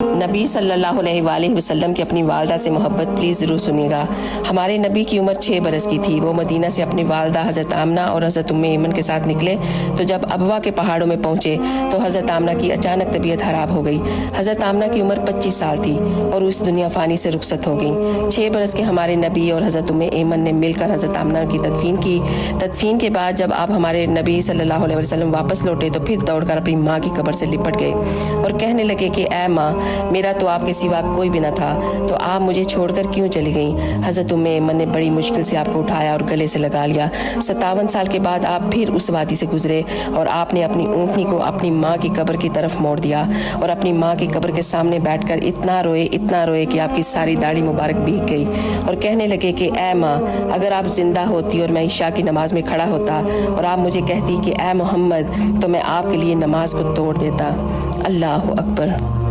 نبی صلی اللہ علیہ وآلہ وسلم کی اپنی والدہ سے محبت پلیز ضرور سنیے گا۔ ہمارے نبی کی عمر 6 برس کی تھی۔ وہ مدینہ سے اپنی والدہ حضرت آمنہ اور حضرت ام ایمن کے ساتھ نکلے تو جب ابوا کے پہاڑوں میں پہنچے تو حضرت آمنہ کی اچانک طبیعت خراب ہو گئی۔ حضرت آمنہ کی عمر 25 سال تھی اور اس دنیا فانی سے رخصت ہو گئیں۔ 6 برس کے ہمارے نبی اور حضرت ام ایمن نے مل کر حضرت آمنہ کی تدفین کی۔ تدفین کے بعد جب آپ ہمارے نبی صلی اللہ علیہ وسلم واپس لوٹے تو پھر دوڑ کر اپنی ماں کی قبر سے لپٹ گئے اور کہنے لگے کہ اے ماں، میرا تو آپ کے سوا کوئی بھی نہ تھا، تو آپ مجھے چھوڑ کر کیوں چلی گئیں؟ حضرت ام ایمن نے بڑی مشکل سے آپ کو اٹھایا اور گلے سے لگا لیا۔ 57 سال کے بعد آپ پھر اس وادی سے گزرے اور آپ نے اپنی اونٹنی کو اپنی ماں کی قبر کی طرف موڑ دیا اور اپنی ماں کی قبر کے سامنے بیٹھ کر اتنا روئے کہ آپ کی ساری داڑھی مبارک بھیگ گئی اور کہنے لگے کہ اے ماں، اگر آپ زندہ ہوتی اور میں عشاء کی نماز میں کھڑا ہوتا اور آپ مجھے کہتی کہ اے محمد، تو میں آپ کے لیے نماز کو توڑ دیتا۔ اللہ اکبر۔